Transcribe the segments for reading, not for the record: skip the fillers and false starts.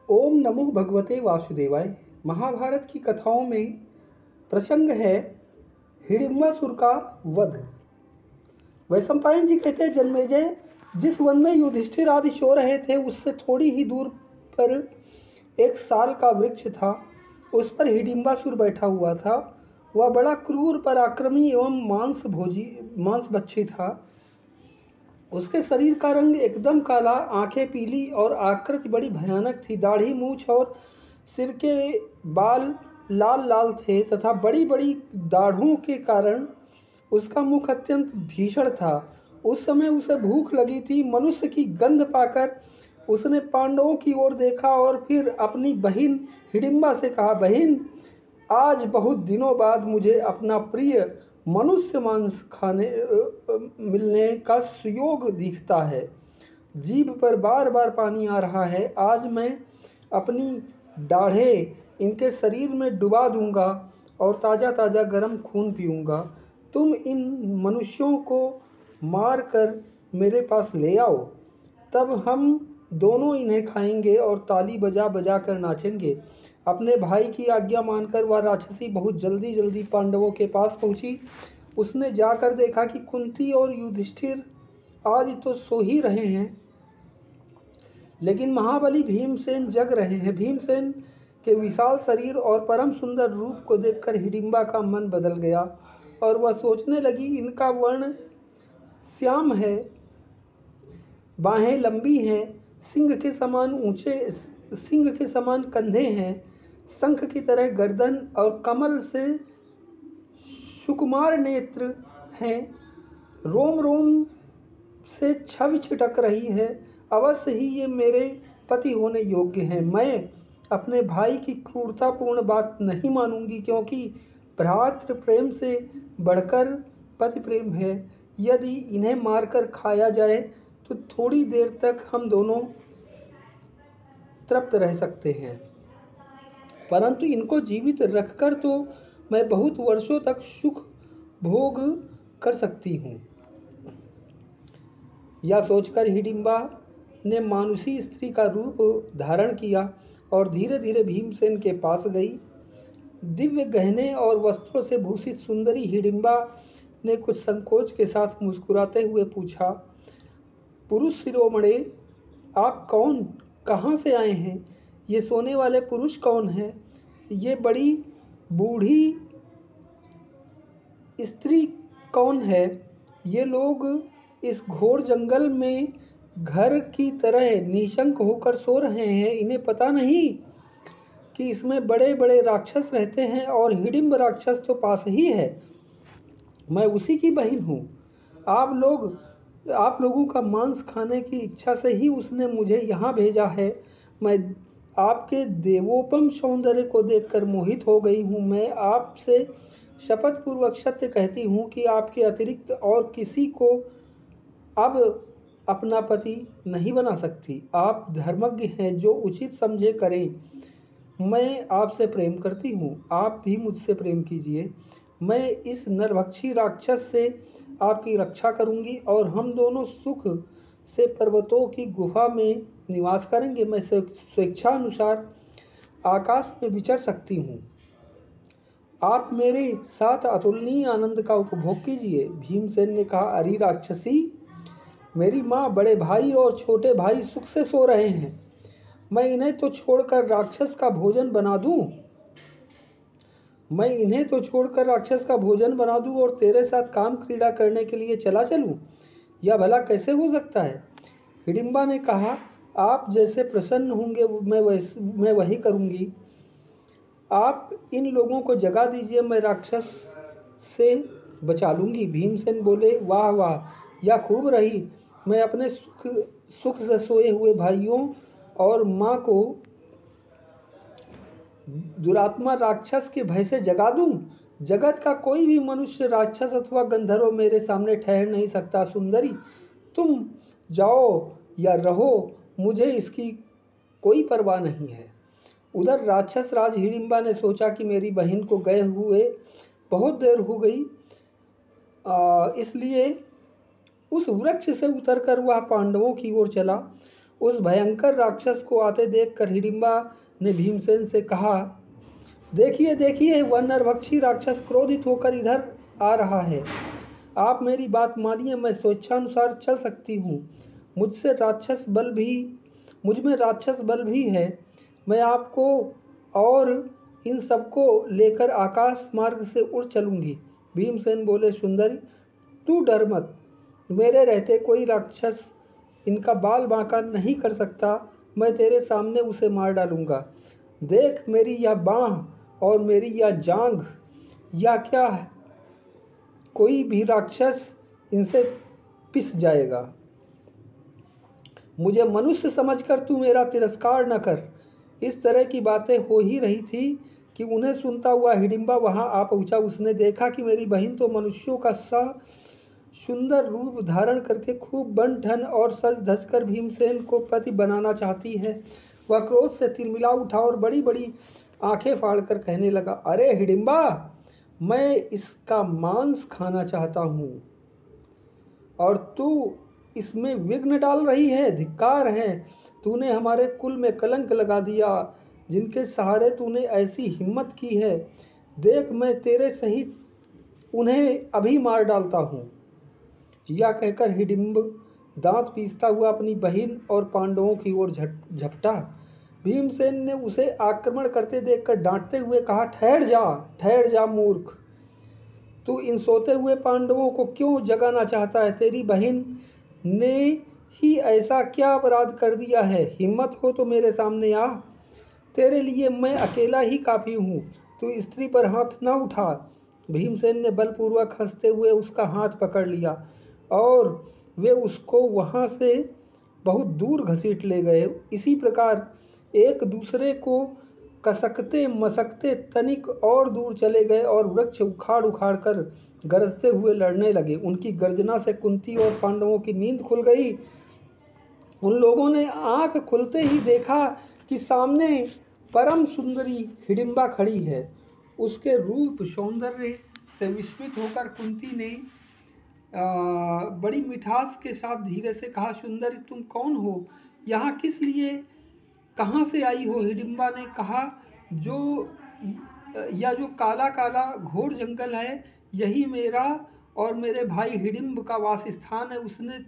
ओम नमो भगवते वासुदेवाय। महाभारत की कथाओं में प्रसंग है हिडिंबासुर का वध। वैशंपायन जी कहते हैं, जन्मेजय, जिस वन में युधिष्ठिर आदि सो रहे थे उससे थोड़ी ही दूर पर एक साल का वृक्ष था। उस पर हिडिंबासुर बैठा हुआ था। वह बड़ा क्रूर, पराक्रमी एवं मांसभक्षी था। उसके शरीर का रंग एकदम काला, आंखें पीली और आकृति बड़ी भयानक थी। दाढ़ी, मूछ और सिर के बाल लाल लाल थे तथा बड़ी बड़ी दाढ़ों के कारण उसका मुख अत्यंत भीषण था। उस समय उसे भूख लगी थी। मनुष्य की गंध पाकर उसने पांडवों की ओर देखा और फिर अपनी बहन हिडिंबा से कहा, बहन, आज बहुत दिनों बाद मुझे अपना प्रिय मनुष्य मांस खाने मिलने का सुयोग दिखता है। जीभ पर बार बार पानी आ रहा है। आज मैं अपनी दाढ़ें इनके शरीर में डुबा दूंगा और ताज़ा ताज़ा गर्म खून पीऊँगा। तुम इन मनुष्यों को मार कर मेरे पास ले आओ, तब हम दोनों इन्हें खाएंगे और ताली बजा बजा कर नाचेंगे। अपने भाई की आज्ञा मानकर वह राक्षसी बहुत जल्दी पांडवों के पास पहुंची। उसने जाकर देखा कि कुंती और युधिष्ठिर आदि तो सो ही रहे हैं, लेकिन महाबली भीमसेन जग रहे हैं। भीमसेन के विशाल शरीर और परम सुंदर रूप को देखकर हिडिंबा का मन बदल गया और वह सोचने लगी, इनका वर्ण श्याम है, बाहें लंबी हैं, सिंह के समान कंधे हैं, शंख की तरह गर्दन और कमल से सुकुमार नेत्र हैं, रोम रोम से छवि छिटक रही है। अवश्य ही ये मेरे पति होने योग्य हैं। मैं अपने भाई की क्रूरतापूर्ण बात नहीं मानूंगी, क्योंकि भ्रातृ प्रेम से बढ़कर पति प्रेम है। यदि इन्हें मारकर खाया जाए तो थोड़ी देर तक हम दोनों तृप्त रह सकते हैं, परंतु इनको जीवित रखकर तो मैं बहुत वर्षों तक सुख भोग कर सकती हूँ। यह सोचकर हिडिंबा ने मानुषी स्त्री का रूप धारण किया और धीरे धीरे भीमसेन के पास गई। दिव्य गहने और वस्त्रों से भूषित सुंदरी हिडिंबा ने कुछ संकोच के साथ मुस्कुराते हुए पूछा, पुरुष शिरोमणे, आप कौन, कहाँ से आए हैं? ये सोने वाले पुरुष कौन हैं? ये बड़ी बूढ़ी स्त्री कौन है? ये लोग इस घोर जंगल में घर की तरह निशंक होकर सो रहे हैं। इन्हें पता नहीं कि इसमें बड़े बड़े राक्षस रहते हैं और हिडिंब राक्षस तो पास ही है। मैं उसी की बहन हूँ। आप लोगों का मांस खाने की इच्छा से ही उसने मुझे यहाँ भेजा है। मैं आपके देवोपम सौंदर्य को देखकर मोहित हो गई हूँ। मैं आपसे शपथ पूर्वक सत्य कहती हूँ कि आपके अतिरिक्त और किसी को अब अपना पति नहीं बना सकती। आप धर्मज्ञ हैं, जो उचित समझे करें। मैं आपसे प्रेम करती हूँ, आप भी मुझसे प्रेम कीजिए। मैं इस नरभक्षी राक्षस से आपकी रक्षा करूँगी और हम दोनों सुख से पर्वतों की गुफा में निवास करेंगे। मैं स्वेच्छानुसार आकाश में विचर सकती हूँ। आप मेरे साथ अतुलनीय आनंद का उपभोग कीजिए। भीमसेन ने कहा, अरे राक्षसी, मेरी माँ, बड़े भाई और छोटे भाई सुख से सो रहे हैं। मैं इन्हें तो छोड़कर राक्षस का भोजन बना दूं और तेरे साथ काम क्रीड़ा करने के लिए चला चलूं? यह भला कैसे हो सकता है? हिडिंबा ने कहा, आप जैसे प्रसन्न होंगे मैं वही करूंगी। आप इन लोगों को जगा दीजिए, मैं राक्षस से बचा लूंगी। भीमसेन बोले, वाह वाह, यह खूब रही। मैं अपने सुख से सोए हुए भाइयों और माँ को दुरात्मा राक्षस के भय से जगा दूं? जगत का कोई भी मनुष्य, राक्षस अथवा गंधर्व मेरे सामने ठहर नहीं सकता। सुंदरी, तुम जाओ या रहो, मुझे इसकी कोई परवाह नहीं है। उधर राक्षस राज हिडिंबा ने सोचा कि मेरी बहन को गए हुए बहुत देर हो गई, इसलिए उस वृक्ष से उतरकर वह पांडवों की ओर चला। उस भयंकर राक्षस को आते देखकर हिडिंबा ने भीमसेन से कहा, देखिए देखिए, वह नरभक्षी राक्षस क्रोधित होकर इधर आ रहा है। आप मेरी बात मानिए, मैं स्वेच्छानुसार चल सकती हूँ। मुझ में राक्षस बल भी है। मैं आपको और इन सबको लेकर आकाश मार्ग से उड़ चलूँगी। भीमसेन बोले, सुंदरी, तू डर मत। मेरे रहते कोई राक्षस इनका बाल बांका नहीं कर सकता। मैं तेरे सामने उसे मार डालूँगा। देख, मेरी यह बाँह और मेरी यह जांघ, या क्या है, कोई भी राक्षस इनसे पिस जाएगा। मुझे मनुष्य समझकर तू मेरा तिरस्कार न कर। इस तरह की बातें हो ही रही थी कि उन्हें सुनता हुआ हिडिंबा वहां आ पहुंचा। उसने देखा कि मेरी बहन तो मनुष्यों का सा सुंदर रूप धारण करके खूब बन ठन और सज धज कर भीमसेन को पति बनाना चाहती है। वह क्रोध से तिलमिला उठा और बड़ी बड़ी आंखें फाड़कर कहने लगा, अरे हिडिंबा, मैं इसका मांस खाना चाहता हूँ और तू इसमें विघ्न डाल रही है। धिक्कार है, तूने हमारे कुल में कलंक लगा दिया, जिनके सहारे तूने ऐसी हिम्मत की है। देख, मैं तेरे सहित उन्हें अभी मार डालता हूँ। यह कहकर हिडिंब दांत पीसता हुआ अपनी बहन और पांडवों की ओर झपटा। भीमसेन ने उसे आक्रमण करते देखकर डांटते हुए कहा, ठहर जा मूर्ख। तू इन सोते हुए पांडवों को क्यों जगाना चाहता है? तेरी बहन ने ही ऐसा क्या अपराध कर दिया है? हिम्मत हो तो मेरे सामने आ। तेरे लिए मैं अकेला ही काफ़ी हूँ। तू स्त्री पर हाथ न उठा। भीमसेन ने बलपूर्वक हंसते हुए उसका हाथ पकड़ लिया और वे उसको वहाँ से बहुत दूर घसीट ले गए। इसी प्रकार एक दूसरे को कसकते मसकते तनिक और दूर चले गए और वृक्ष उखाड़ उखाड़ कर गरजते हुए लड़ने लगे। उनकी गर्जना से कुंती और पांडवों की नींद खुल गई। उन लोगों ने आंख खुलते ही देखा कि सामने परम सुंदरी हिडिंबा खड़ी है। उसके रूप सौंदर्य से विस्मित होकर कुंती ने बड़ी मिठास के साथ धीरे से कहा, सुंदरी, तुम कौन हो? यहाँ किस लिए, कहाँ से आई हो? हिडिंबा ने कहा, जो काला काला घोर जंगल है, यही मेरा और मेरे भाई हिडिंब का वास स्थान है। उसने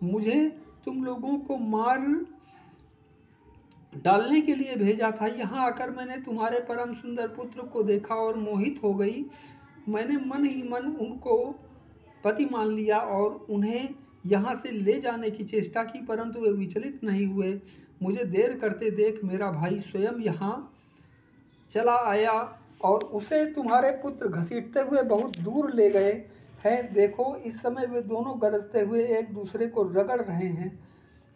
मुझे तुम लोगों को मार डालने के लिए भेजा था। यहाँ आकर मैंने तुम्हारे परम सुंदर पुत्र को देखा और मोहित हो गई। मैंने मन ही मन उनको पति मान लिया और उन्हें यहाँ से ले जाने की चेष्टा की, परंतु वे विचलित नहीं हुए। मुझे देर करते देख मेरा भाई स्वयं यहाँ चला आया और उसे तुम्हारे पुत्र घसीटते हुए बहुत दूर ले गए हैं। देखो, इस समय वे दोनों गरजते हुए एक दूसरे को रगड़ रहे हैं।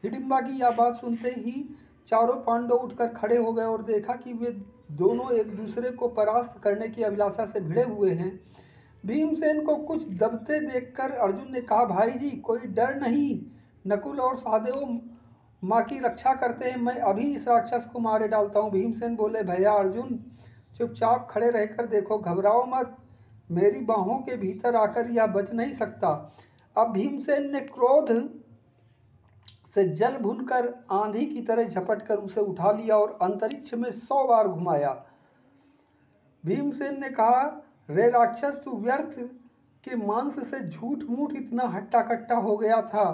हिडिंबा की यह बात सुनते ही चारों पांडव उठकर खड़े हो गए और देखा कि वे दोनों एक दूसरे को परास्त करने की अभिलाषा से भिड़े हुए हैं। भीमसेन को कुछ दबते देखकर अर्जुन ने कहा, भाई जी, कोई डर नहीं। नकुल और सहदेव माँ की रक्षा करते हैं। मैं अभी इस राक्षस को मारे डालता हूँ। भीमसेन बोले, भैया अर्जुन, चुपचाप खड़े रहकर देखो, घबराओ मत। मेरी बाहों के भीतर आकर यह बच नहीं सकता। अब भीमसेन ने क्रोध से जल भुनकर आंधी की तरह झपट कर उसे उठा लिया और अंतरिक्ष में 100 बार घुमाया। भीमसेन ने कहा, रे राक्षस, तू व्यर्थ के मांस से झूठ मूठ इतना हट्टा कट्टा हो गया था।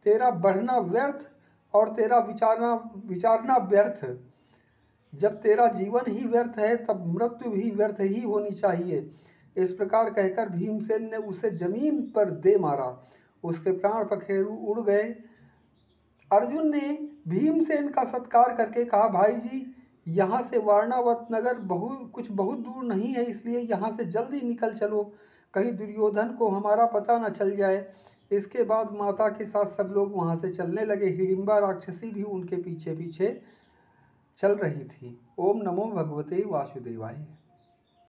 तेरा बढ़ना व्यर्थ और तेरा विचारना व्यर्थ। जब तेरा जीवन ही व्यर्थ है, तब मृत्यु भी व्यर्थ ही होनी चाहिए। इस प्रकार कहकर भीमसेन ने उसे जमीन पर दे मारा। उसके प्राण पखेरु उड़ गए। अर्जुन ने भीमसेन का सत्कार करके कहा, भाई जी, यहाँ से वारणावत नगर बहुत दूर नहीं है, इसलिए यहाँ से जल्दी निकल चलो, कहीं दुर्योधन को हमारा पता न चल जाए। इसके बाद माता के साथ सब लोग वहाँ से चलने लगे। हिडिंबा राक्षसी भी उनके पीछे पीछे चल रही थी। ओम नमो भगवते वासुदेवाय।